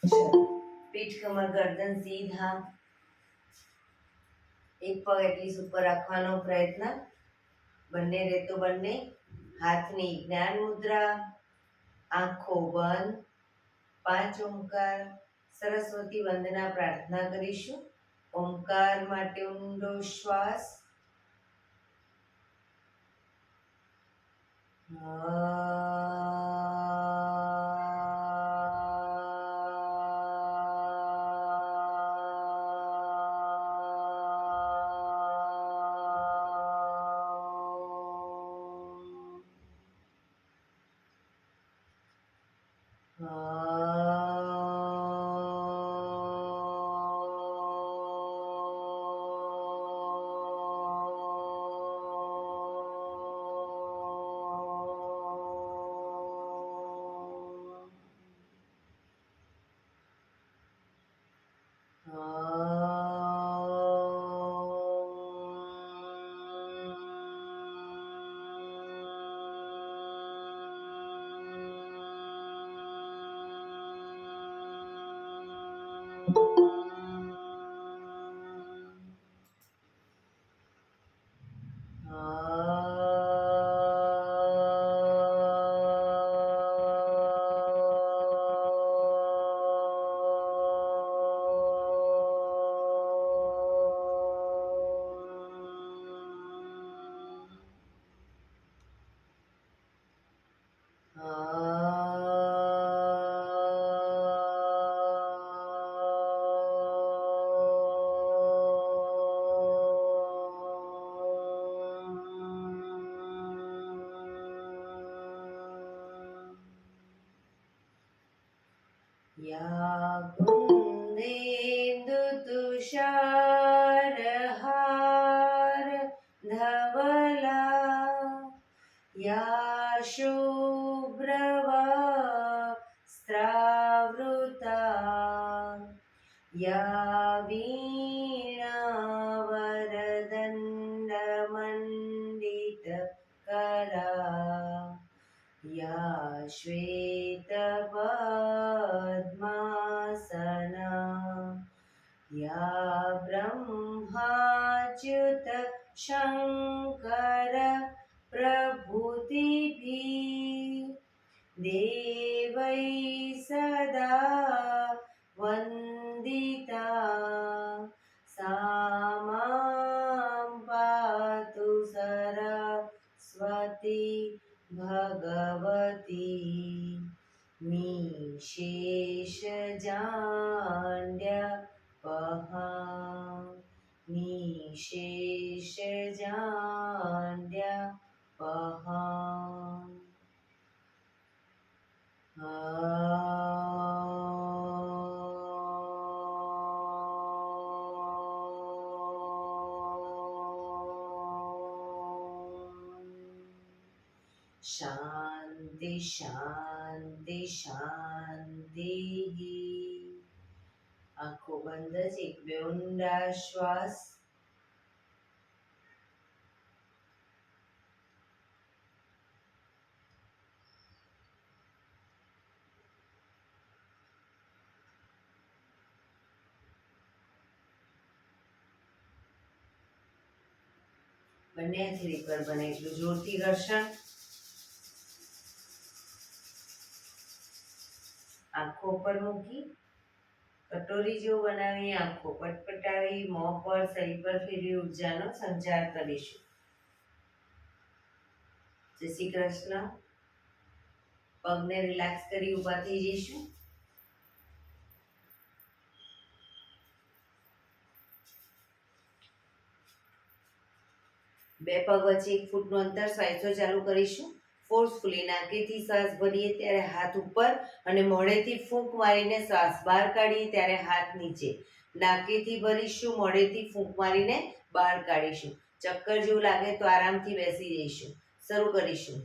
ચલો, પીઠ કમર ગરદન સીધા, એક પગ એટલી ઉપર રાખવાનો પ્રયત્ન. બંને રેતો બંને હાથની જ્ઞાન મુદ્રા, આંખો બંધ. 5 ઓમકાર સરસ્વતી વંદના પ્રાર્થના કરીશું. ઓમકાર માટે ઊંડો શ્વાસ. या कुन्देन्दु तुषारहार धवला, या शुभ्रवस्त्रावृता, या वीणावरदण्डमण्डितकरा, या श्वेतपद्मासना, या ब्रह्माच्युत शङ्कर प्रभृतिभिः देवैः सदा वन्दिता, सा मां पातु सरस्वती भगवती निशेषजाड्यपहा, निशेषजाड्यपहा. શાંતિ શાંતિ શાંતિ. આંખો બંધ જ એક બે ઊંડા શ્વાસ. બંને હાથેથી પર બને એટલું જોરથી ઘર્ષણ. આંખો પર મૂકી કટોરી જેવું બનાવી આંખો પટપટાવી મોં પર શરીર પર ફેરવી ઉર્જાનો સંચાર કરીશું. જય શ્રી કૃષ્ણ. પગને રિલેક્સ કરી ઊભા થઈ જઈશું. બે પગ વચ્ચે 1 ફૂટનું અંતર શ્વાસો ચાલુ કરીશું. ફોર્સફુલી નાકેથી શ્વાસ ભરીએ ત્યારે હાથ ઉપર અને મોઢેથી ફૂંક મારીને શ્વાસ બહાર કાઢીએ ત્યારે હાથ નીચે. નાકેથી ભરીશું, મોઢેથી ફૂંક મારીને બહાર કાઢીશું. ચક્કર જેવું લાગે તો આરામથી બેસી જઈશું. શરૂ કરીશું.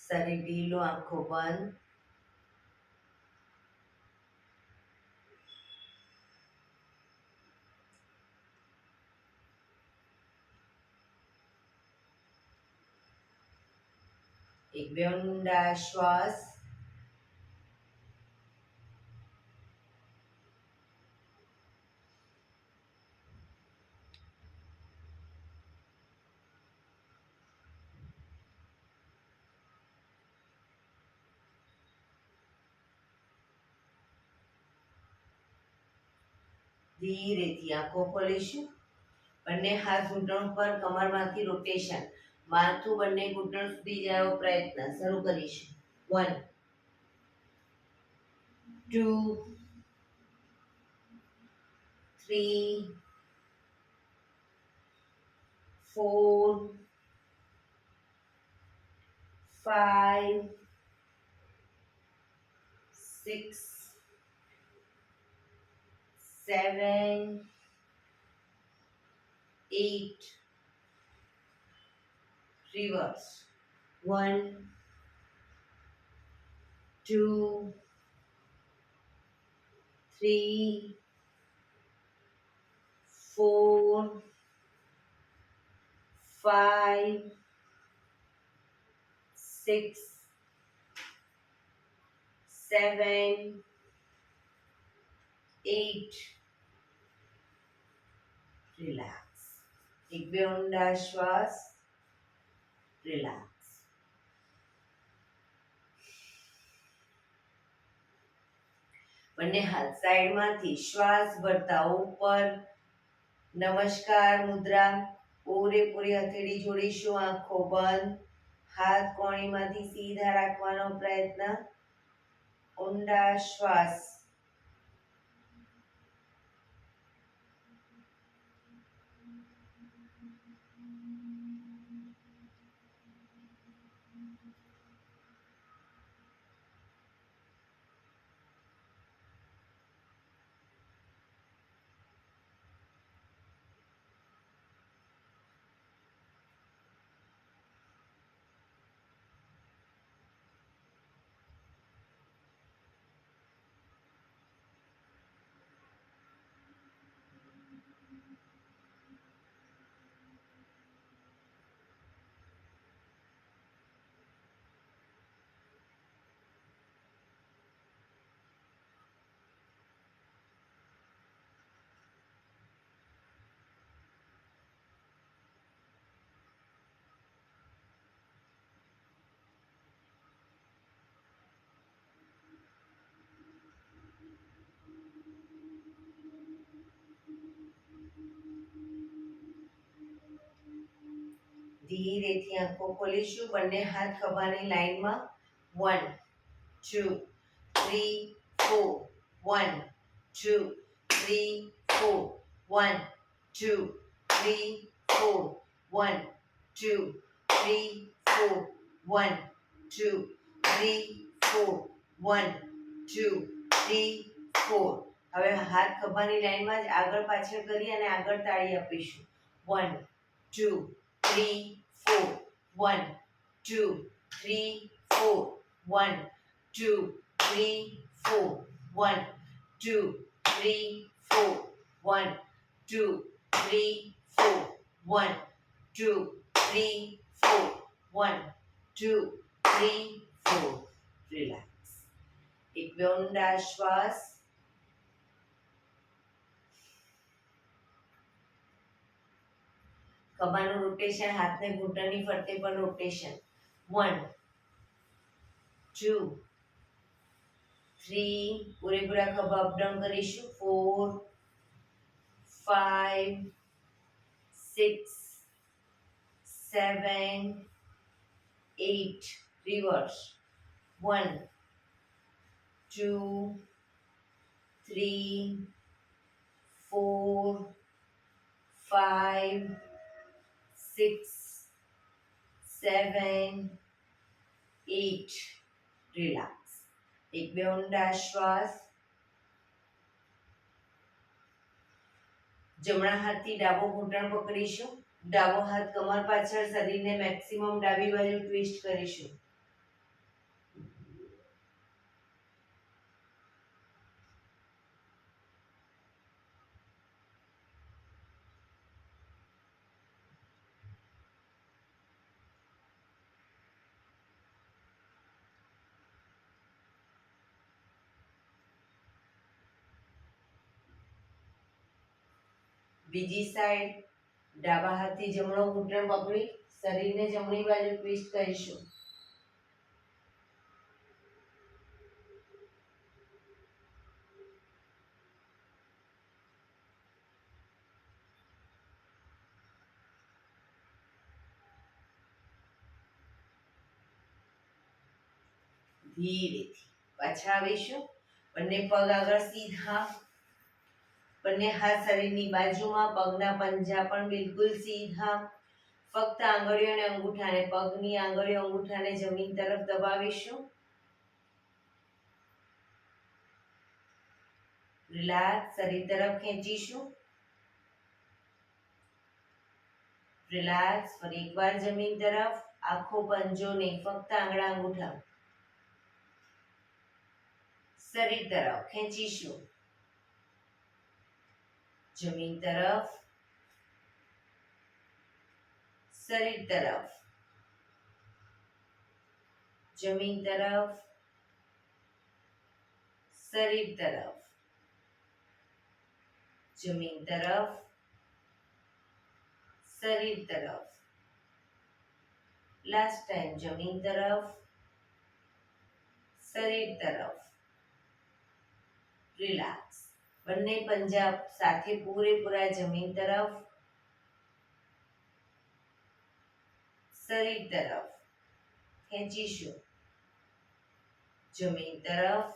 શરીર ઢીલું, આંખો બંધ. એક બે ઊંડા શ્વાસ. ધીરેથી આંખો ખોલીશું. બંને હાથ ઘૂંટણ પર, કમરમાંથી રોટેશન. માથું બંને ઘૂંટણ સુધી જાય એવો પ્રયત્ન. શરૂ કરીશું. 1 2 3 4 5 6 7 8 reverse. 1 2 3 4 5 6 7 8 રિલેક્સ. એક બે ઊંડા શ્વાસ. રિલેક્સ. બંને હાથ સાઈડમાંથી શ્વાસ ભરતા ઉપર. નમસ્કાર મુદ્રા. પૂરેપૂરી હથેળી જોડીશું, આંખો બંધ. હાથ કોણીમાંથી સીધા રાખવાનો પ્રયત્ન. ઊંડા શ્વાસ. ધીરેથી આંખો ખોલીશું. બંને હાથ ખભાની લાઈનમાં. 1 2 3 4 1 2 3 4 1 2 3 4 1 2 3 4 1 2 3 4 1 2 3 4. હવે હાથ ખભાની લાઈનમાં જ આગળ પાછળ કરી અને આગળ તાળી આપીશું. 1 2 3 4 1 2 3 4 1 2 3 4 1 2 3 4 1 2 3 4 1 2 3 4 1 2 3 4. રિલેક્સ. એક બે ઊંડા શ્વાસ. ખભાનું રોટેશન, હાથને ઘૂંટણની ફરતે પણ રોટેશન. 1 2 3 પૂરેપૂરા ખભા અપડાઉન કરીશું. 4 5 6 7 8 રિવર્સ. 1 2 3 4 5 6 7 8. રિલેક્સ. એક બે ઊંડા શ્વાસ. જમણા હાથથી ડાબો ઘૂંટણ પકડીશું. ડાબો હાથ કમર પાછળ, શરીરને મેક્સિમમ ડાબી બાજુ ટ્વિસ્ટ કરીશું. બીજી સાઈડ ડાબા હાથથી જમણો ઘૂંટણ પકડી શરીરને જમણી બાજુ ટ્વિસ્ટ કરીશું. ધીરેથી પાછા આવીશું. બંને પગ આગળ સીધા, બંને હાથ શરીરની બાજુમાં, પગના પંજા પણ બિલકુલ સીધા. ફક્ત આંગળીઓ અને અંગૂઠાને, પગની આંગળીઓ અંગૂઠાને જમીન તરફ દબાવીશું. રિલેક્સ, શરીર તરફ ખેંચીશું. રિલેક્સ, ફરી એકવાર જમીન તરફ, આખો પંજો નહીં, ફક્ત આંગળા અંગૂઠા. શરીર તરફ ખેંચીશું. જમીન તરફ, શરીર તરફ, જમીન તરફ, શરીર તરફ, જમીન તરફ, શરીર તરફ. લાસ્ટ ટાઈમ, જમીન તરફ, શરીર તરફ. રિલેક્સ, બંને પંજા સાથે પૂરેપૂરા જમીન તરફ, શરીર તરફ ખેંચીશું. જમીન તરફ,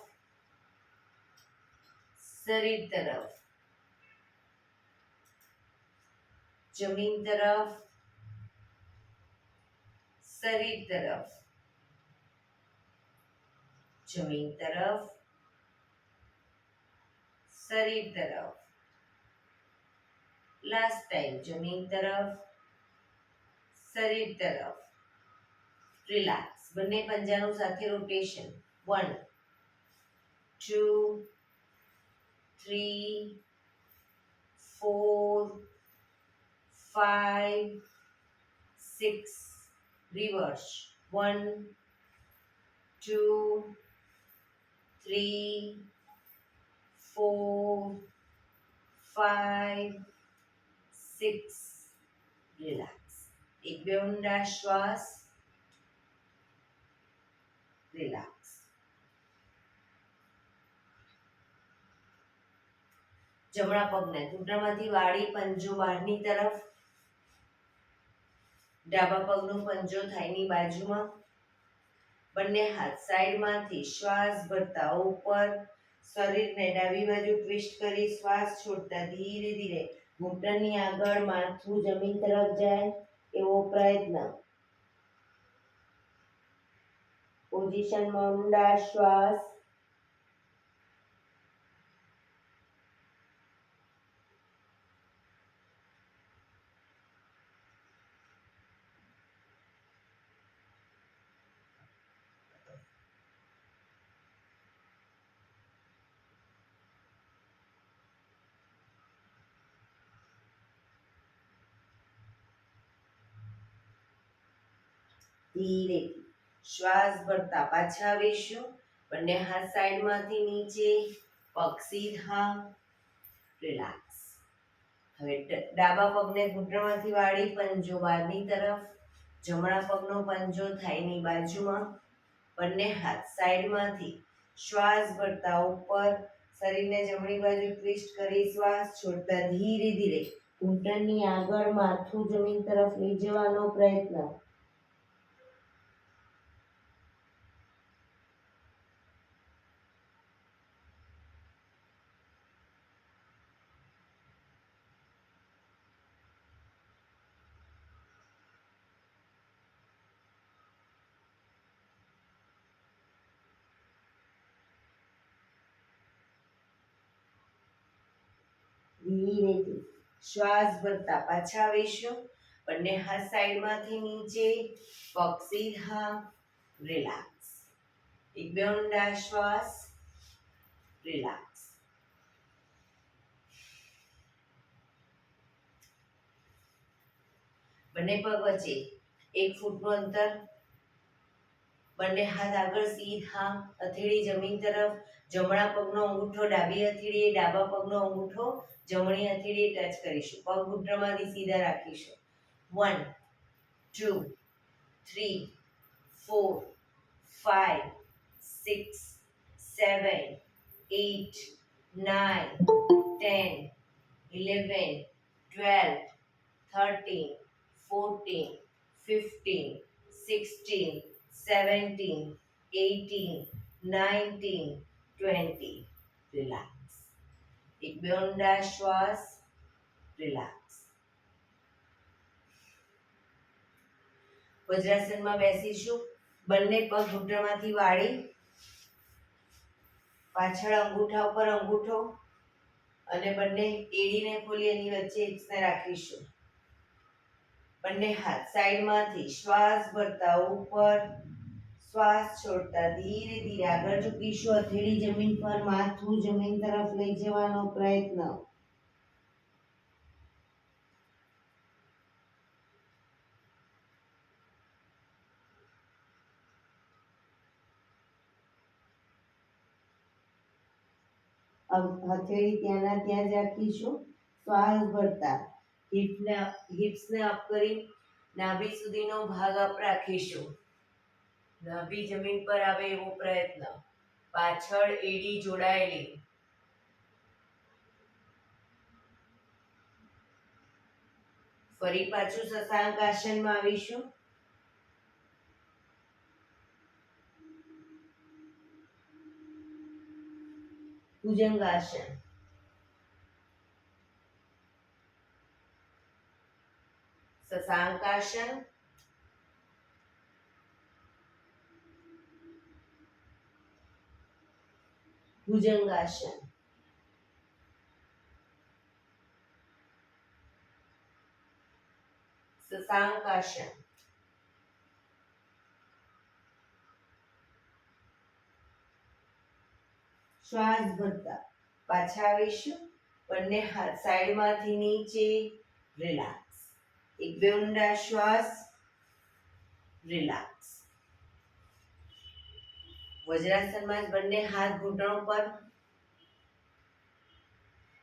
શરીર તરફ, જમીન તરફ, શરીર તરફ, જમીન તરફ, શરીર તરફ. લાસ્ટ ટાઈમ, જમીન તરફ, શરીર તરફ. રિલેક્સ, બંને પંજાનું સાથે રોટેશન. 1 2 3 4 5 6. રિવર્સ. 1 2 3 4 5 6. રિલેક્સ. એક બે ઊંડા શ્વાસ. રિલેક્સ. જમણા પગને ઘૂંટણમાંથી વાળી પંજો બહારની તરફ. ડાબા પગનો પંજો થાઈની બાજુમાં. બંને હાથ સાઈડમાંથી શ્વાસ ભરતા ઉપર. શરીરને ડાબી બાજુ ટ્વિસ્ટ કરી શ્વાસ છોડતા ધીરે ધીરે ઘૂંટણની આગળ માથું જમીન તરફ જાય એવો પ્રયત્ન. પોઝિશનમાં ઊંડા શ્વાસ. ધીરે શ્વાસ ભરતા પાછા આવીશું. બંને હાથ સાઈડમાંથી નીચે, પગ સીધા. રિલેક્સ. હવે ડાબા પગને ઘૂંટણમાંથી વાળી પંજો બહારની તરફ. જમણા પગનો પંજો થાઈની બાજુમાં. બંને હાથ સાઈડમાંથી શ્વાસ ભરતા ઉપર. શરીરને જમણી બાજુ ટ્વિસ્ટ કરી શ્વાસ છોડતા ધીરે ધીરે ઘૂંટણની આગળ માથું જમીન તરફ લઈ જવાનો પ્રયત્ન. ધીરેથી શ્વાસ ભરતા પાછા આવીશું. બંને હાથ સાઈડમાંથી નીચે, પગ સીધા. રિલેક્સ. એક બે ઊંડા શ્વાસ. રિલેક્સ. બંને પગ વચ્ચે 1 ફૂટનું અંતર. બંને હાથ આગળ સીધા, હથેળી જમીન તરફ, જમણા પગનો અંગૂઠો ડાબી હથેળીએ, ડાબા પગનો અંગૂઠો જમણી હથેળીએ ટચ કરીશું. પગ ઘૂંટણમાંથી સીધા રાખીશું. 1 2 3 4 5 6 7 8 9 10 11 12 13 14 15 16 17 18 19 20. રિલેક્સ. એક બે ઊંડા શ્વાસ. રિલેક્સ. વજ્રાસનમાં બેસીશું. બંને પગ ઘૂંટણમાંથી વાળી, પાછળ અંગૂઠા ઉપર અંગૂઠો અને બંને એડીને ખોલી એની વચ્ચે હિપ્સને રાખીશું. બંને હાથ સાઈડમાંથી શ્વાસ ભરતા ઉપર, શ્વાસ છોડતા ધીરે ધીરે આગળ ઝૂકીશું. હથેળી જમીન પર, માથું જમીન તરફ લઈ જવાનો પ્રયત્ન. હથેળી ત્યાંના ત્યાં જ રાખીશું. શ્વાસ ભરતા હિપ્સને અપ કરી નાભી સુધીનો ભાગ અપ રાખીશું. નાભી જમીન પર આવે એવો પ્રયત્ન. પાછળ એડી જોડાયેલી. ફરી પાછું શશાંક આસનમાં આવીશું. ભુજંગાસન. શશાંકાસન. ભુજંગાસન. શશાંકાસન. શ્વાસ ભરતા પાછા આવીશું. બંને હાથ સાઈડમાંથી નીચે. રિલેક્સ. એક બે ઊંડા શ્વાસ. રિલેક્સ. વજ્રાસનમાં જ બંને હાથ ઘૂંટણો પર.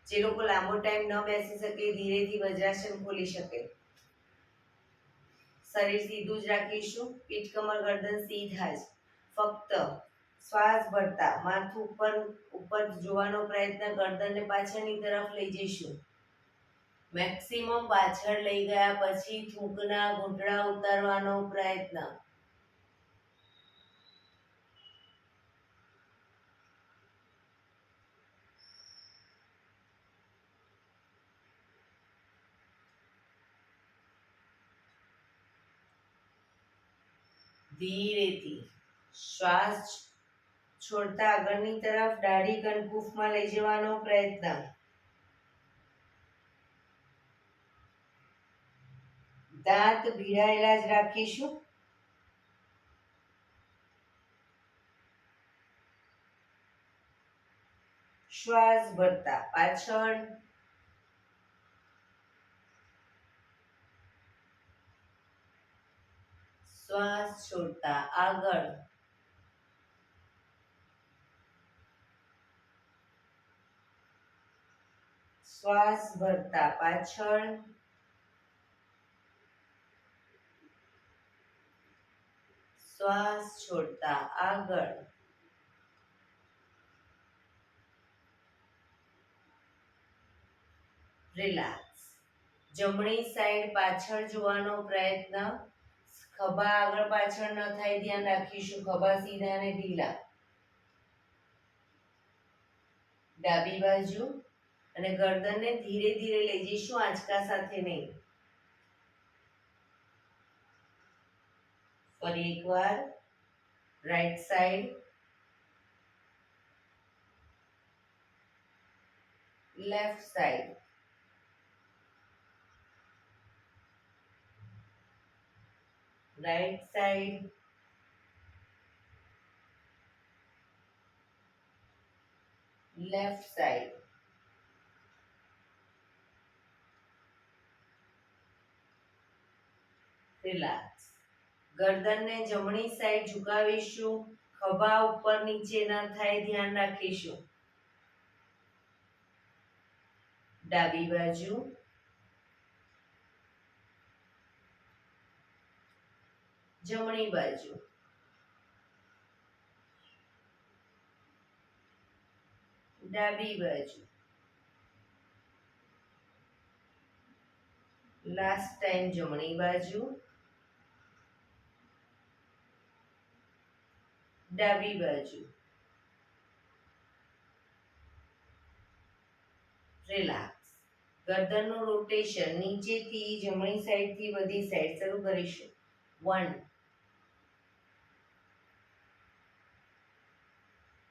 જે લોકો લાંબો ટાઈમ ન બેસી શકે ધીરેથી વજ્રાસન ખોલી શકે. શરીર સીધું જ રાખીશું. પીઠ કમર ગરદન સીધા જ. ફક્ત શ્વાસ ભરતા માથું ઉપર ઉપર જોવાનો પ્રયત્ન. ગરદનને પાછળની તરફ લઈ જઈશું. મેક્સિમમ પાછળ લઈ ગયા પછી થૂંકના ઘૂંટણા ઉતારવાનો પ્રયત્ન. ધીરેથી શ્વાસ છોડતા આગળની તરફ દાઢી કનકુફમાં લઈ જવાનો પ્રયત્ન. દાંત ભીડાયેલા જ રાખીશું. શ્વાસ ભરતા પાછળ. શ્વાસ છોડતા આગળ. શ્વાસ ભરતા પાછળ. શ્વાસ છોડતા આગળ. રિલેક્સ. જમણી સાઈડ પાછળ જોવાનો પ્રયત્ન. ખભા આગળ પાછળ ન થાય ધ્યાન રાખીશું. ખભા સીધા અને ઢીલા. ડાબી બાજુ અને ગરદનને ધીરે ધીરે લઈ જઈશું, આંચકા સાથે નહીં. ફરી એકવાર right side. Left side. Right side. Left side. Relax. ગરદનને જમણી સાઈડ ઝુકાવીશું. ખભા ઉપર નીચે ન થાય ધ્યાન રાખીશું. ડાબી બાજુ. જમણી બાજુ. ડાબી બાજુ. લાસ્ટ ટાઈમ જમણી બાજુ. ડાબી બાજુ. રિલેક્સ. ગરદનનું રોટેશન નીચેથી જમણી સાઈડથી બધી સાઈડ શરૂ કરીશું. 1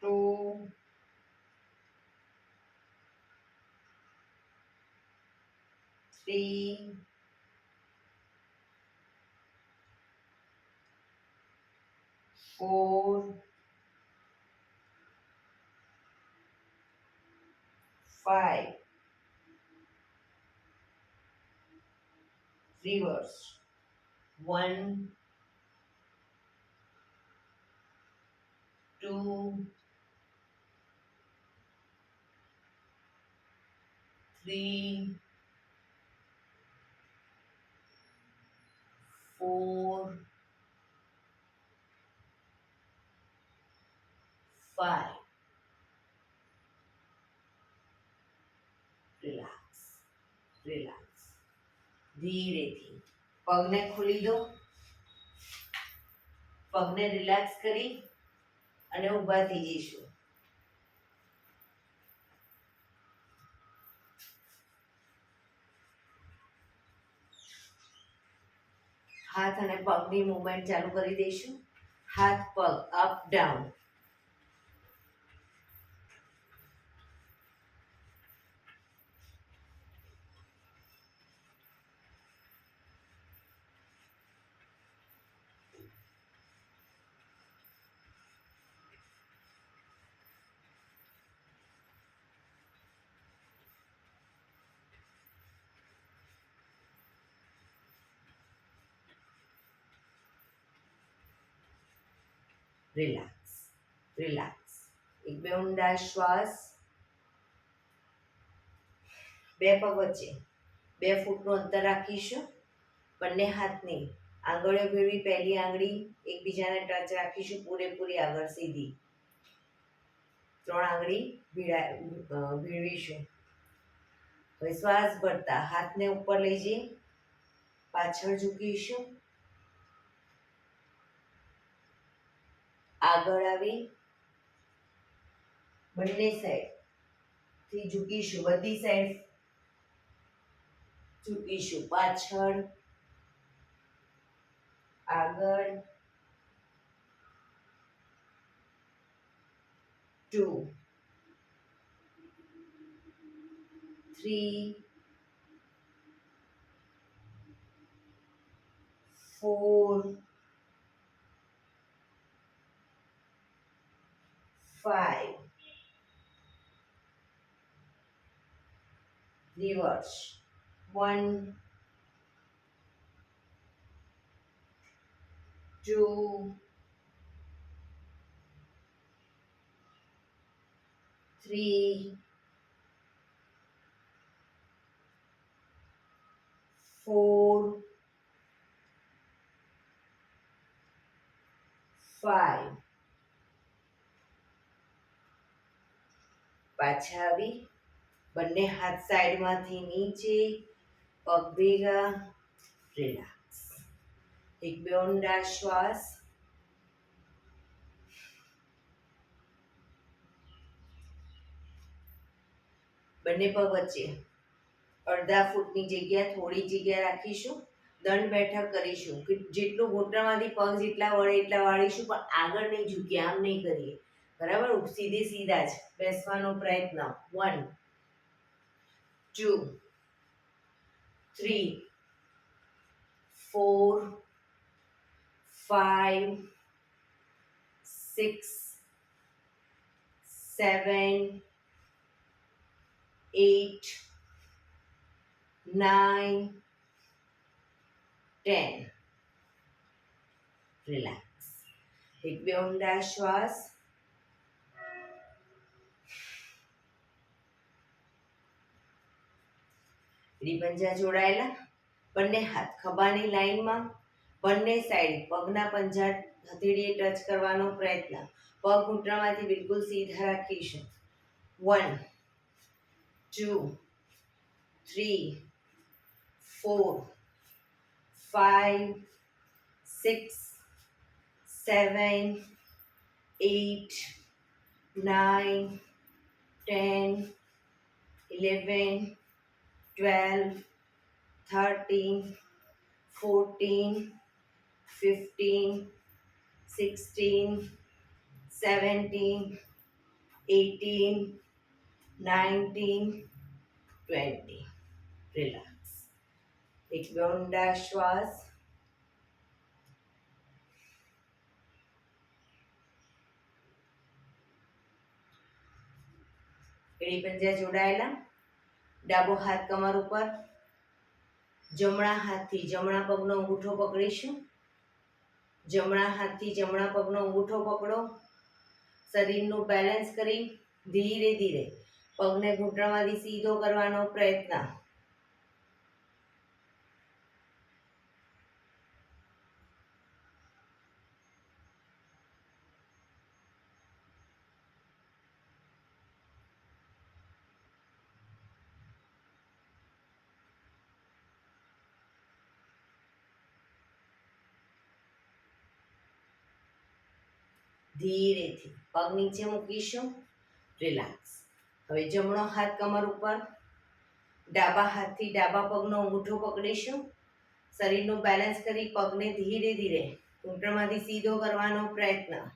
2 3 4 5 reverse 1 2 3 4 5 રિલેક્સ રિલેક્સ. ધીરેથી પગને ખોલી દો. પગને રિલેક્સ કરી અને ઊભા થઈ જઈશું. હાથ અને પગની મૂવમેન્ટ ચાલુ કરી દઈશું. હાથ પગ અપ ડાઉન. Relax relax. એક બે ઊંડા શ્વાસ. બે પગ વચ્ચે 2 ફૂટનું અંતર રાખીશું. બંને હાથની આંગળીઓ ભેળવી પહેલી આંગળી એકબીજાને ટચ રાખીશું પૂરેપૂરી આગળ સીધી. 3 આંગળી ભેળવીશું. હવે શ્વાસ ભરતા હાથને ઉપર લઈ જઈ પાછળ ઝૂકીશું. આગળ આવી બંને સાઈડથી ઝૂકીશું. બધી સાઈડ ઝૂકીશું. પાછળ આગળ 2 3 4 5 reverse 1 2 3 4 5. પાછા આવી બંને હાથ સાઈડમાંથી નીચે પગ ભેગા. રિલેક્સ. એક બે ઊંડા શ્વાસ. બંને પગ વચ્ચે અડધા ફૂટની જગ્યા થોડી જગ્યા રાખીશું. દંડ બેઠક કરીશું કે જેટલું ઘૂંટણમાંથી પગ જેટલા વળે એટલા વાળીશું, પણ આગળ નહીં ઝૂકીએ, આમ નહીં કરીએ. બરાબર? સીધે સીધા જ બેસવાનો પ્રયત્ન. 1 2 3 4 5 6 7 8 9 10. રિલેક્સ. એક બે ઊંડા શ્વાસ. પંજા જોડાયેલા, બંને હાથ ખભાની લાઈનમાં, બંને સાઈડ પગના પંજા હથેળીએ ટચ કરવાનો પ્રયત્ન. પગ ઘૂંટણમાંથી બિલકુલ સીધા રાખીશું. 1 2 3 4 5 6 7 8 9 10 11 12 13 14 15 16 17 18 19 20. રિલેક્સ. એક બે ઊંડા શ્વાસ. એડી પંજા જોડાયેલા, ડાબો હાથ કમર ઉપર, જમણા હાથથી જમણા પગનો અંગૂઠો પકડીશું. જમણા હાથથી જમણા પગનો અંગૂઠો પકડો. શરીરનું બેલેન્સ કરી ધીરે ધીરે પગને ઘૂંટણમાંથી સીધો કરવાનો પ્રયત્ન. ધીરેથી પગ નીચે મૂકીશું. રિલેક્સ. હવે જમણો હાથ કમર ઉપર, ડાબા હાથથી ડાબા પગનો અંગૂઠો પકડીશું. શરીરનું બેલેન્સ કરી પગને ધીરે ધીરે ઘૂંટણમાંથી સીધો કરવાનો પ્રયત્ન.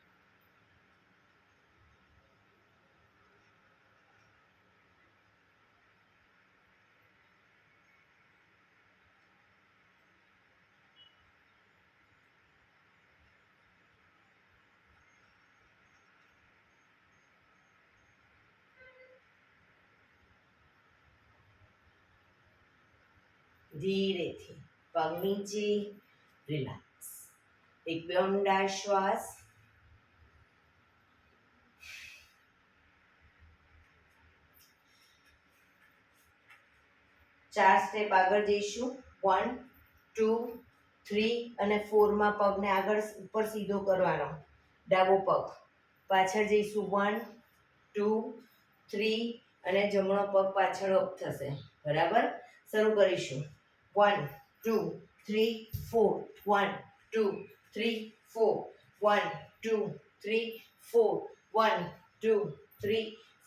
ધીરેથી પગ નીચે. રિલેક્સ. એક બે ઊંડા શ્વાસ. ચાર સ્ટેપ આગળ જઈશું. 1 2 3 અને 4 માં પગને આગળ ઉપર સીધો કરવાનો. ડાબો પગ પાછળ જઈશું. 1 2 3 અને જમણો પગ પાછળ અપ થશે. બરાબર. શરૂ કરીશું. 1 2 3 4 1 2 3 4 1 2 3 4 1 2 3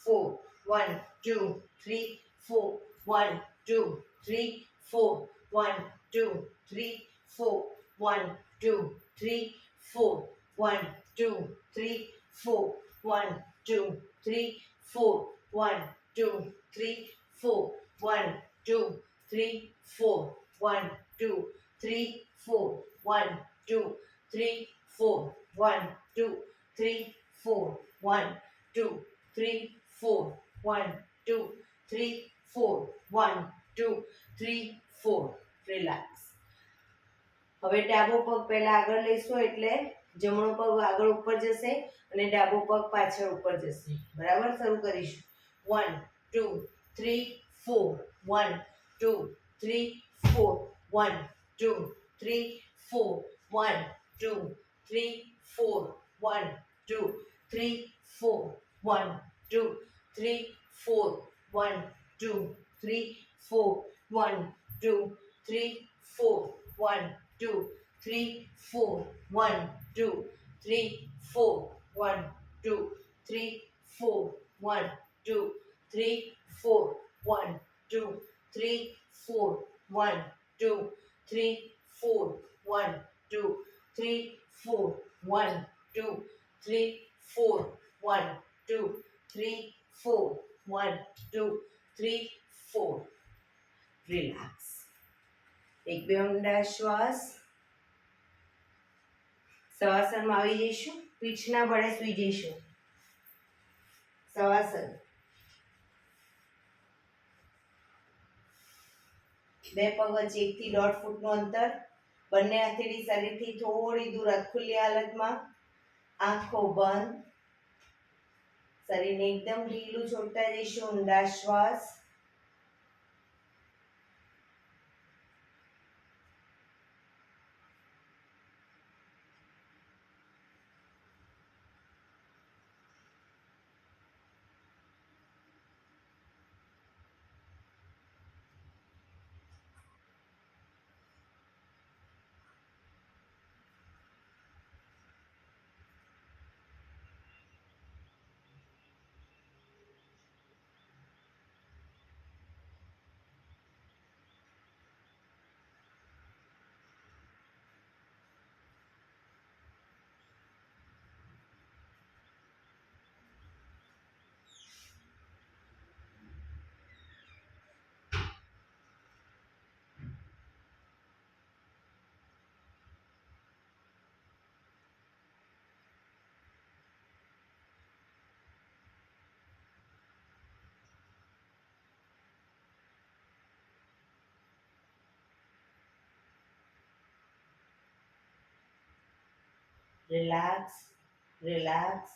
4 1 2 3 4 1 2 3 4 1 2 3 4 1 2 3 4 1 2 3 4 1 2 3 4 1 2 3 4 1 2 3 4 1 2 3 4 1 2 3 4 1 2 3 4 1 2 3 4 1 2 3 4 1 2 3 4. રિલેક્સ. હવે ડાબો પગ પહેલા આગળ લઈશું એટલે જમણો પગ આગળ ઉપર જશે અને ડાબો પગ પાછળ ઉપર જશે. બરાબર. શરૂ કરીશું. 1 2 3 4 1 2 3 4 1 2 3 4 1 2 3 4 1 2 3 4 1 2 3 4 1 2 3 4 1 2 3 4 1 2 3 4 1 2 3 4 1 2 3 4 1 2 3 4 1 2 3 4 1 2 3 4 1 2 3 4 1 2 3 4 1 2 3 4 1 2 3 4. રિલેક્સ. એક બે ઊંડા શ્વાસ. શવાસનમાં આવી જઈશું. પીઠના બળે સૂઈ જઈશું. શવાસન. બે પગ વચ્ચે 1 થી 1.5 ફૂટનું અંતર. બંને હથેળી શરીરથી થોડી દૂર ખુલ્લી હાલતમાં, આંખો બંધ. શરીરને એકદમ ઢીલું છોડતા જઈશું. ઊંડા શ્વાસ. Relax, relax,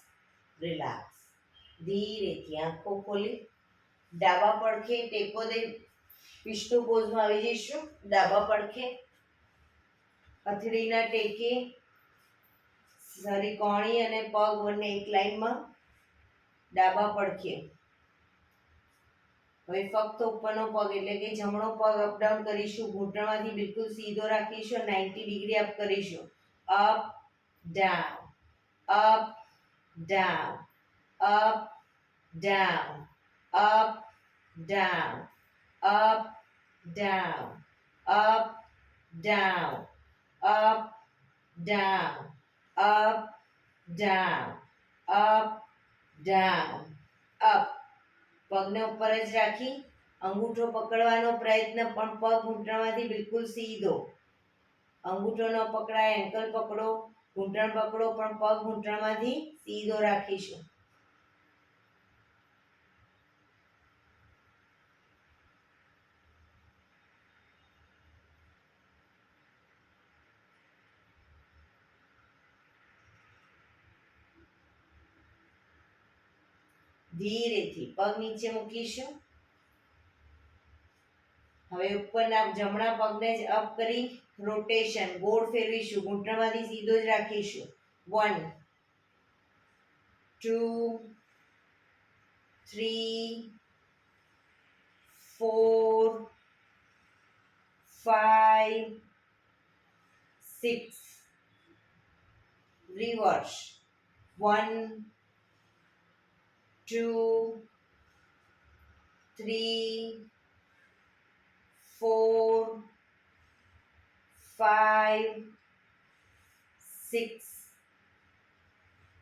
relax. ધીરેથી આંખો ખોલી ડાબા પડખે ટેકો દઈ વિષ્ણુ પોઝમાં આવી જઈશું. ડાબા પડખે હથેળીના ટેકે શરીર કોણી અને પગ બંને એક લાઈનમાં. ડાબા પડખે. હવે ફક્ત ઉપરનો પગ એટલે કે જમણો પગ અપડાઉન કરીશું. ઘૂંટણમાંથી બિલકુલ સીધો રાખીશું. 90 ડિગ્રી અપ કરીશું. Up down, up, down, up, down, up, down, up, down, up, down, up, down, up, down, up, down, up. પગને ઉપર જ રાખી અંગૂઠો પકડવાનો પ્રયત્ન, પણ પગ ઘૂંટણમાંથી બિલકુલ સીધો. અંગૂઠો ન પકડાય, એન્કલ પકડો, ઘૂંટણ પકડો, પણ પગ ઘૂંટણમાંથી સીધો રાખીશું. ધીરેથી પગ નીચે મૂકીશું. હવે ઉપરના જમણા પગને જ અપ કરી રોટેશન ગોળ ફેરવીશું. ઘૂંટણમાંથી સીધો જ રાખીશું. 1 2 3 4 5 6. રિવર્સ. 1 2 3 4 5 6.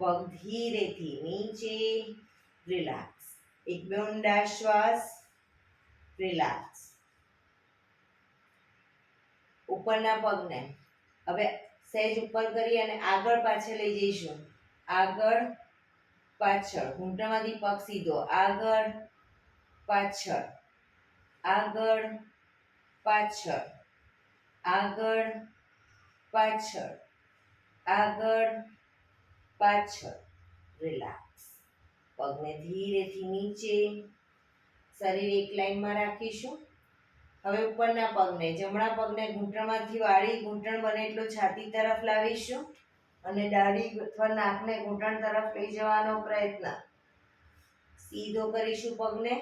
પગ ધીરેથી નીચે. રિલેક્સ. એક બે ઊંડા શ્વાસ. રિલેક્સ. ઉપરના પગને હવે સહેજ ઉપર કરી અને આગળ પાછળ લઈ જઈશું. આગળ પાછળ. ઘૂંટણમાંથી પગ સીધો. આગળ પાછળ. આગળ પાછળ. આગળ પાછળ. આગળ પાછળ. રિલેક્સ. પગને ધીરેથી નીચે. શરીર એક લાઈનમાં રાખીશું. હવે ઉપરના પગને જમણા પગને ઘૂંટણમાંથી વાળી ઘૂંટણ બને એટલો છાતી તરફ લાવીશું અને દાઢી અથવા નાકને ઘૂંટણ તરફ લઈ જવાનો પ્રયત્ન. સીધો કરીશું પગને.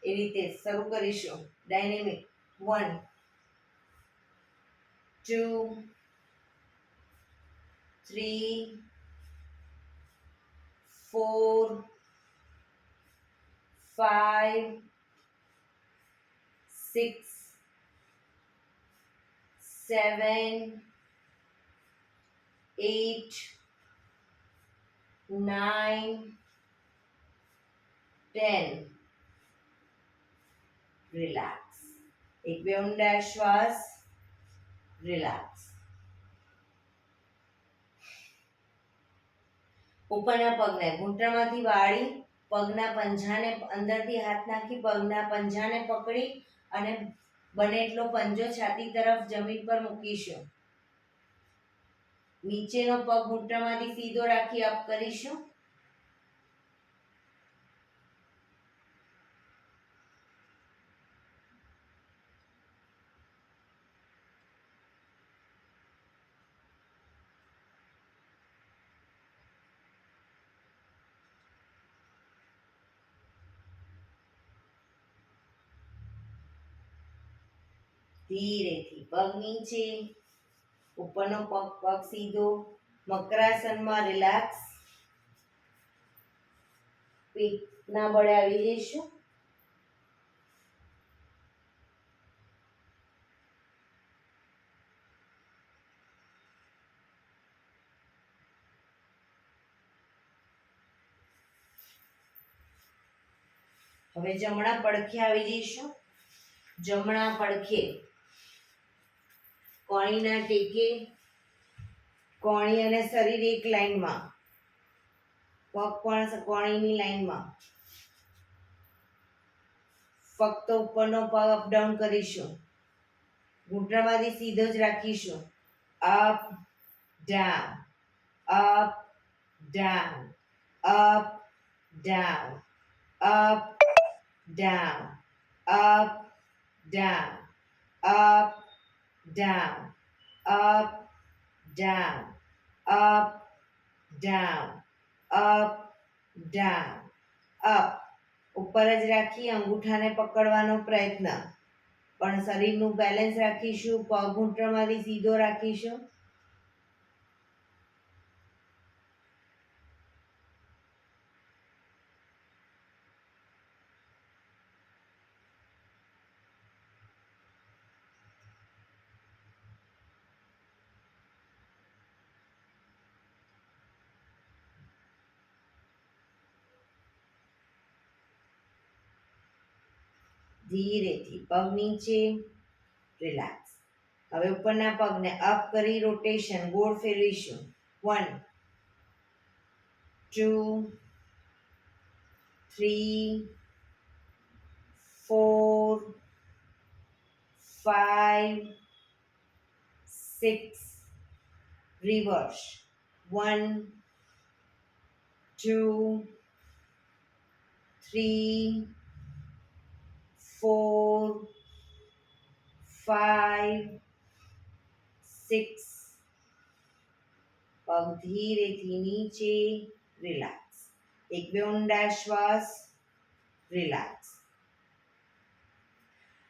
એ રીતે શરૂ કરીશું. ડાયનેમિક. 1 2 3 4 5 6 7 8 9 10. રિલેક્સ. એક બે ઊંડા શ્વાસ. રિલેક્સ. ઉપરના પગને ઘૂંટણમાંથી વાળી પગના પંજાને અંદરથી હાથ નાખી પગના પંજાને પકડી અને બને એટલો પંજો છાતી તરફ જમીન પર મૂકીશું. નીચેનો પગ ઘૂંટણમાંથી સીધો રાખી અપ કરીશું. ધીરેથી પગ નીચે, ઉપરનો પગ સીધો, મકરાસનમાં રિલેક્સ. પીઠના બળે આવી જઈશું. હવે જમણા પડખે આવી જઈશું. જમણા પડખે કોણીના ટેકે, કોણી અને શરીર એક લાઈનમાં, પગ પણ કોણીની લાઈનમાં. ફક્ત ઉપરનો પગ અપડાઉન કરીશું. ઘૂંટણમાંથી સીધો જ રાખીશું. Up down, up down, up down, up down, up down, up down, up down, up down, up down, up. ઉપર જ રાખી અંગૂઠાને પકડવાનો પ્રયત્ન, પણ શરીરનું બેલેન્સ રાખીશું. પગ ઘૂંટણમાંથી સીધો રાખીશું. ધીરેથી પગ નીચે, રિલેક્સ. હવે ઉપરના પગને અપ કરી રોટેશન ગોળ ફેરવીશું. 1 2 3 4 5 6. રિવર્સ. 1 2 3 4 5 6. પગ ધીરેથી નીચે, રિલેક્સ. એક બે ઊંડા શ્વાસ, રિલેક્સ.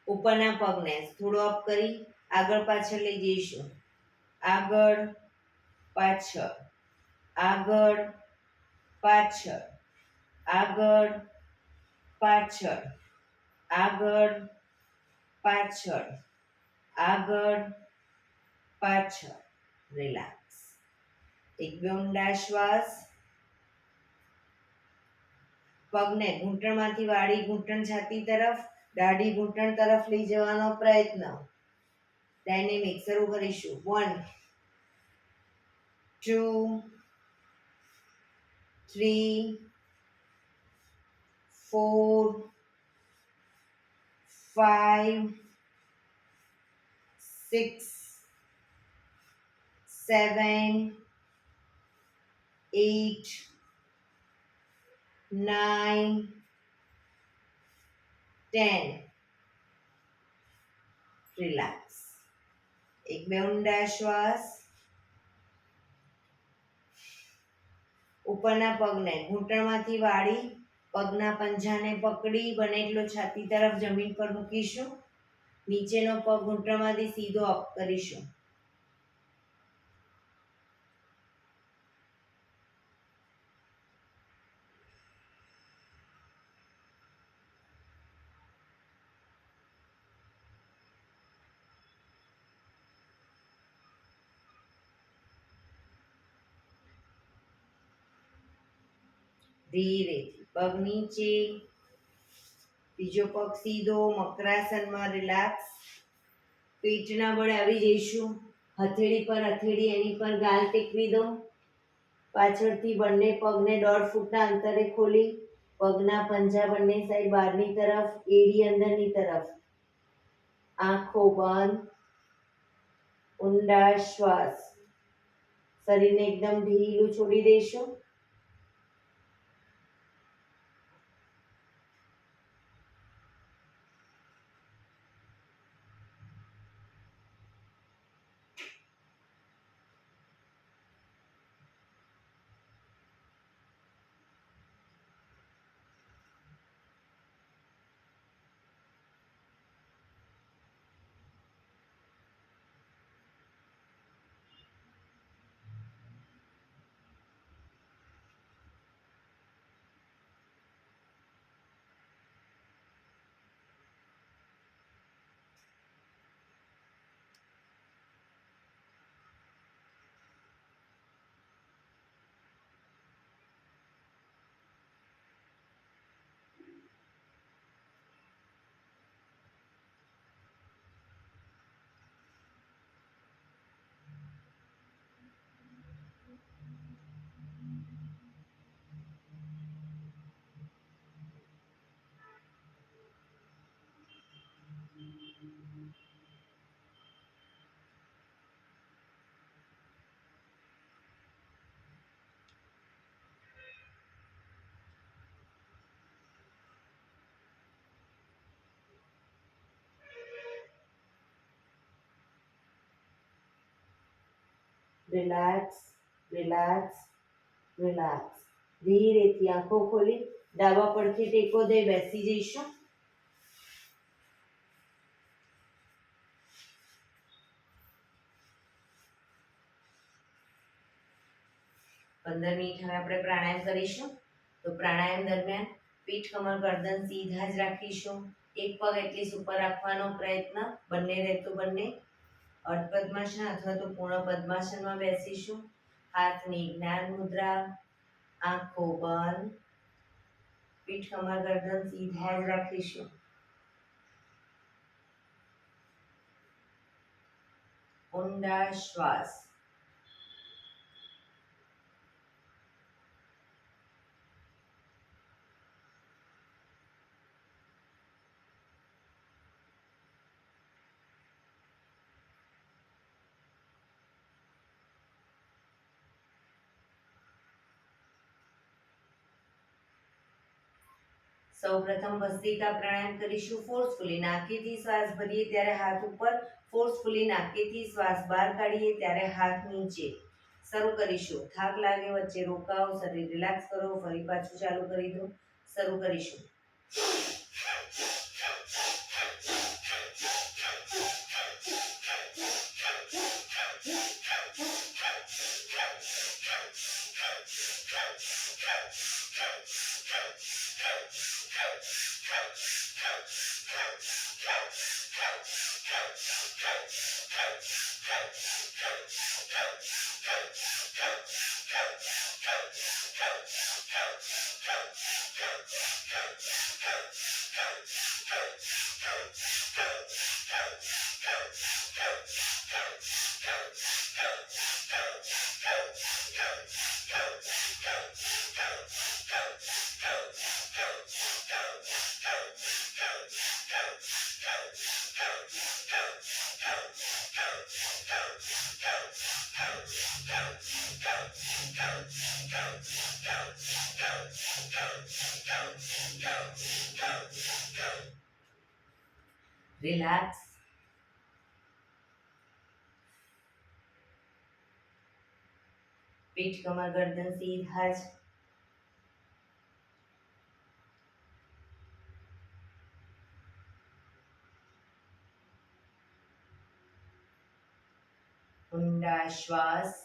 ઉપરના પગને થોડો અપ કરી આગળ પાછળ લઈ જઈશું. આગળ પાછળ, આગળ પાછળ, આગળ પાછળ, આગળ પાછળ, આગળ પાછળ, રિલેક્સ. એક બે ઊંડા શ્વાસ. પગને ઘૂંટણમાંથી વાળી ઘૂંટણ છાતી તરફ, દાઢી ઘૂંટણ તરફ લઈ જવાનો પ્રયત્ન. ડાયનેમિક શરૂ કરીશું. 1 2 3 4 5 6 7 8 9 10. રિલેક્સ. એક બે ઊંડા શ્વાસ. ઉપરના પગને ઘૂંટણમાંથી વાળી પગના પંજાને પકડી બને એટલો છાતી તરફ જમીન પર મૂકીશું. નીચેનો પગ ઘૂંટણમાંથી સીધો અપ કરીશું. ધીરેથી પગ નીચે, બીજો પગ સીધો, મકરાસનમાં રિલેક્સ. પીઠના બળે આવી જઈશું. હથેળી પર હથેળી, એની પર ગાલ ટેકવી દો. પાછળથી બંને પગને 1.5 ફૂટના અંતરે ખોલી પગના પંજા બંને સાઈડ બહારની તરફ, એડી અંદરની તરફ. આંખો બંધ, ઊંડા શ્વાસ. શરીરને એકદમ ઢીલું છોડી દઈશું. Relax, relax, relax. ધીરેથી આંખો ખોલી ડાબા પડથી ટેકો દઈ બેસી જઈશું. 15 મિનિટ હવે આપણે પ્રાણાયામ કરીશું. તો પ્રાણાયામ દરમિયાન પીઠ, કમર, ગરદન સીધા જ રાખીશું. એક પગ એટલીસ્ટ ઉપર રાખવાનો પ્રયત્ન, બંને રહેતો બંને. અર્ધ પદ્માસન અથવા તો પૂર્ણ પદ્માસનમાં બેસીશું. હાથની જ્ઞાન મુદ્રા, આંખો બંધ, પીઠ, કમર, ગરદન સીધા જ રાખીશું. ઊંડા શ્વાસ. સૌપ્રથમ ભસ્ત્રિકા પ્રાણાયામ કરીશું ફોર્સફુલી. નાકેથી શ્વાસ ભરીએ ત્યારે હાથ ઉપર, ફોર્સફુલી નાકેથી શ્વાસ બહાર કાઢીએ ત્યારે હાથ નીચે. શરૂ કરીશું. થાક લાગે વચ્ચે રોકાઓ, શરીર રિલેક્સ કરો, ફરી પાછું ચાલુ કરી દો. શરૂ કરીશું. રિલેક્સ. પીઠ, કમર, ગરદન સીધા જ. ઊંડા શ્વાસ.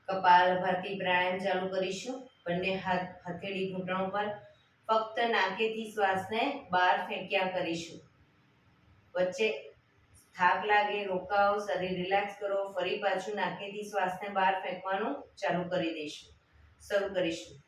કપાલભાતિ પ્રાણાયામ ચાલુ કરીશું. બંને હાથ હથેળી ઘૂંટણો પર. ફક્ત નાકેથી શ્વાસને બહાર ફેંક્યા કરીશું. વચ્ચે થાક લાગે, રોકાઓ, શરીર રિલેક્સ કરો, ફરી પાછું નાકેથી શ્વાસને બહાર ફેંકવાનું ચાલુ કરી દઈશું. શરૂ કરીશું.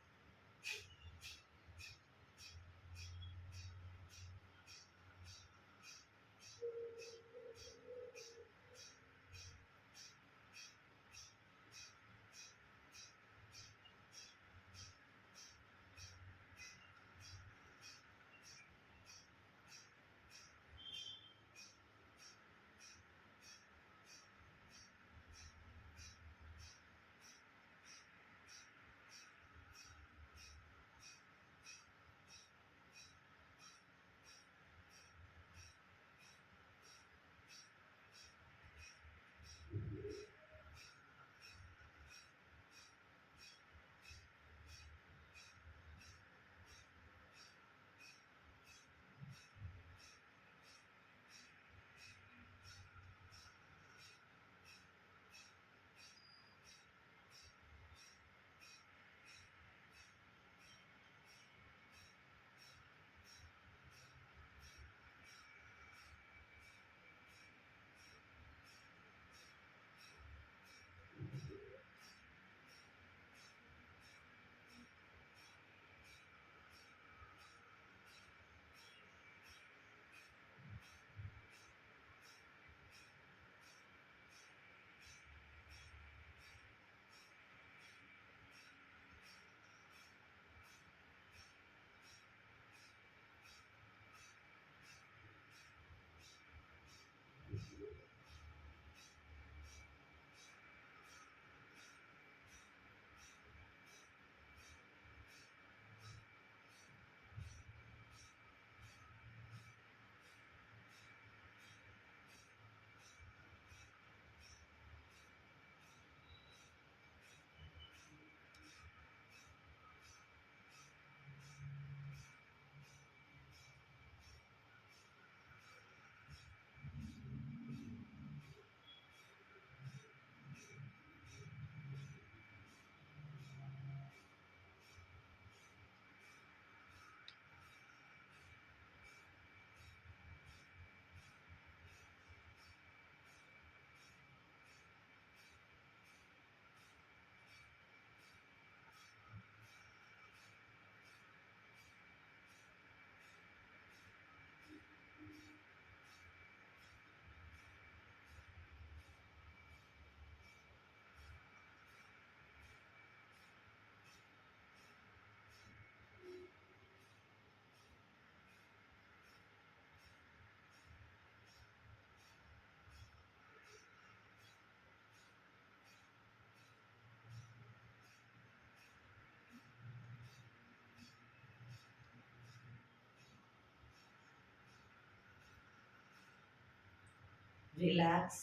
રિલેક્સ.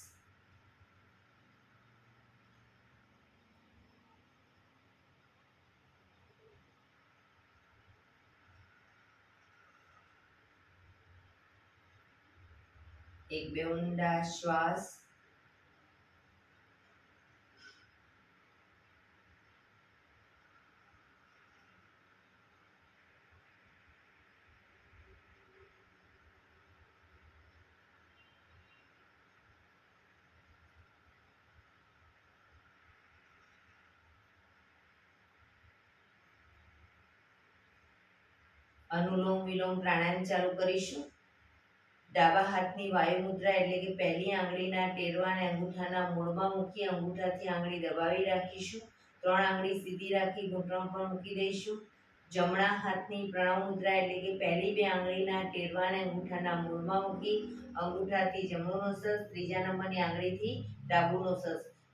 એક બે ઊંડા શ્વાસ. અનુલોમ વિલોમ પ્રાણાયામ ચાલુ કરીશું. ડાબા હાથની વાયુ મુદ્રા એટલે કે પહેલી આંગળીના ટેરવાને અંગૂઠાના મૂળમાં મૂકી અંગૂઠાથી આંગળી દબાવી રાખીશું. 3 આંગળી સીધી રાખી ઘૂંટણ પર મૂકી દઈશું. જમણા હાથની પ્રણવ મુદ્રા એટલે કે પહેલી 2 આંગળીના ટેરવાને અંગૂઠાના મૂળમાં મૂકી અંગૂઠાથી જમણું નોસસ, ત્રીજા નંબરની આંગળીથી ડાબું નોસસ,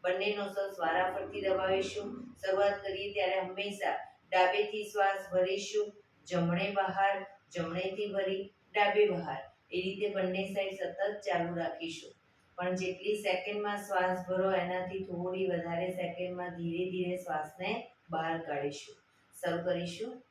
બંને નોસસ વારાફરતી દબાવીશું. શરૂઆત કરીએ ત્યારે હંમેશા ડાબેથી શ્વાસ ભરીશું, જમણે બહાર, જમણેથી ભરી ડાબે બહાર, એ રીતે બંને સાઈડ સતત ચાલુ રાખીશું. પણ જેટલી સેકન્ડમાં શ્વાસ ભરો એનાથી થોડી વધારે સેકન્ડમાં ધીરે ધીરે શ્વાસને બહાર કાઢીશું. શરૂ કરીશું.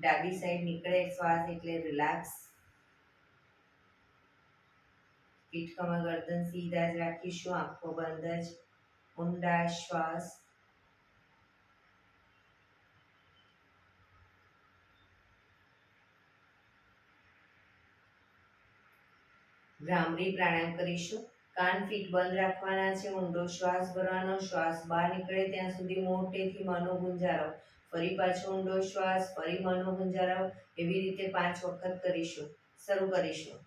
ડાબી સાઈડ નીકળે શ્વાસ એટલે રિલેક્સ. પીઠ કમર ગરદન સીધા જ રાખીશું, આંખો બંધ જ. ઊંડા શ્વાસ. ભ્રામરી પ્રાણાયામ કરીશું. કાન ફીટ બંધ રાખવાના છે, ઊંડો શ્વાસ ભરવાનો, શ્વાસ બહાર નીકળે ત્યાં સુધી મોટેથી મનો ગુંજારો. ફરી પાછો ઊંડો શ્વાસ, ફરી મનો ગુંજારો. એવી રીતે 5 વખત કરીશું. શરૂ કરીશું.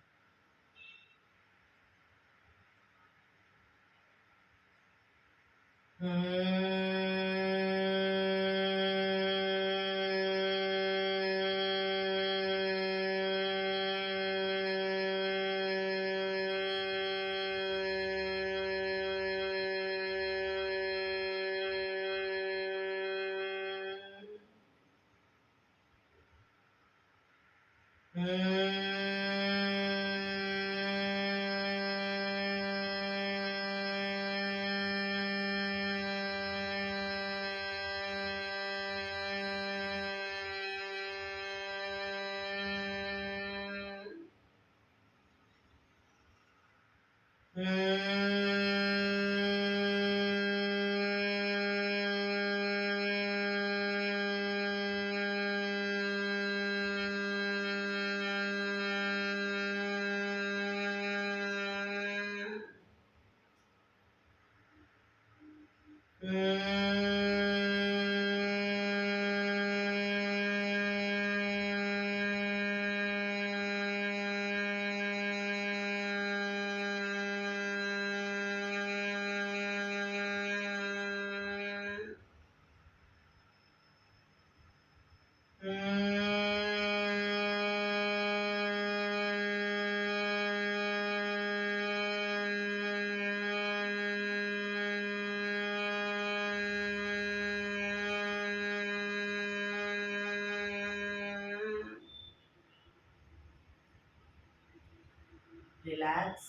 રિલેક્સ.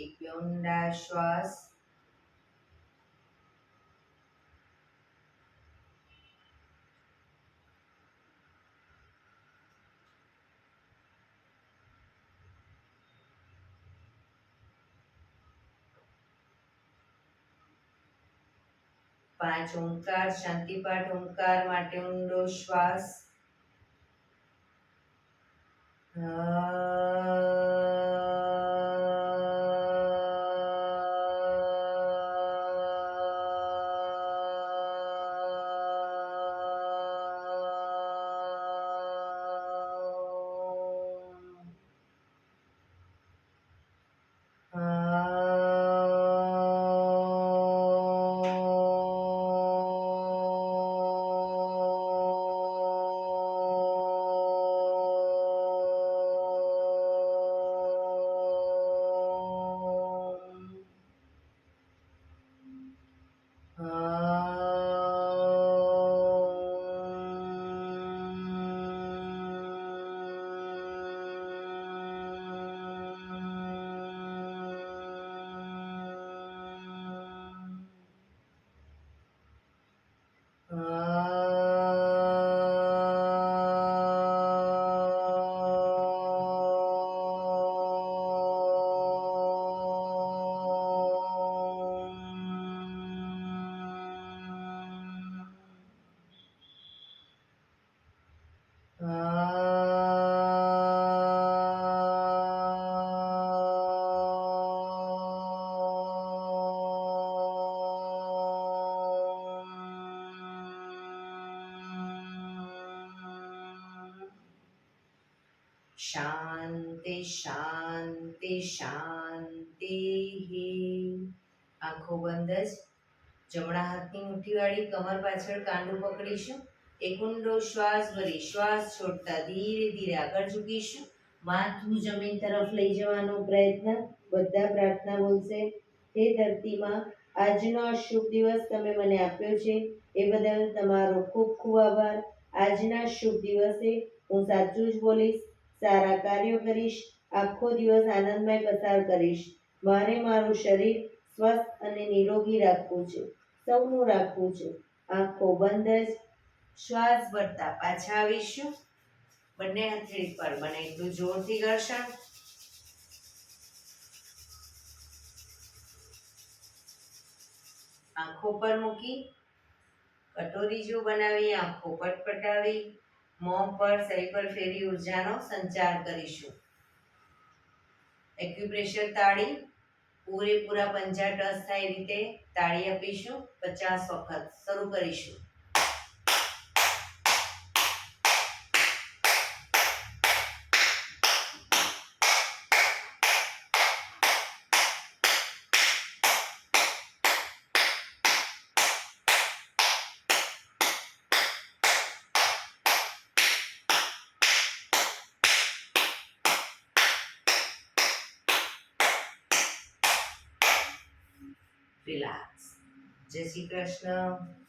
એક ઊંડા શ્વાસ. પાંચ ઓમકાર શાંતિપાઠ. ઓમકાર માટે ઊંડો શ્વાસ. શાંતિ શાંતિ શાંતિ. આંખો બંધ જ. જમણા હાથની મુઠ્ઠી વાળી કમર પાછળ કાંડું પકડીશું. એક ઊંડો શ્વાસ ભરી શ્વાસ છોડતા ધીરે ધીરે આગળ ઝૂકીશું. માથું જમીન તરફ લઈ જવાનો પ્રયત્ન. બધા પ્રાર્થના બોલશે. હે ધરતીમાં, આજનો આ શુભ દિવસ તમે મને આપ્યો છે એ બદલ તમારો ખૂબ ખૂબ આભાર. આજના શુભ દિવસે હું સાચું જ બોલીશ, સારા કાર્યો કરીશ, આખો દિવસ આનંદમય પસાર કરીશ. મારે મારું શરીર સ્વસ્થ અને નિરોગી રાખવું છે, સૌનું રાખવું છે. આંખો બંધ જ. શ્વાસ ભરતા પાછા આવીશું. બંને હથેળી પર બને એટલું જોરથી ઘર્ષણ. આંખો પર મૂકી કટોરી જો બનાવી આંખો પટપટાવી મોં પર સહી પર ફેરી ઉર્જાનો સંચાર કરીશું. એક્યુપ્રેશર તાળી પૂરેપૂરા પંજા ટચ થાય રીતે તાળી આપીશું. 50 વખત શરૂ કરીશું. રિલેક્સ. જય શ્રી કૃષ્ણ.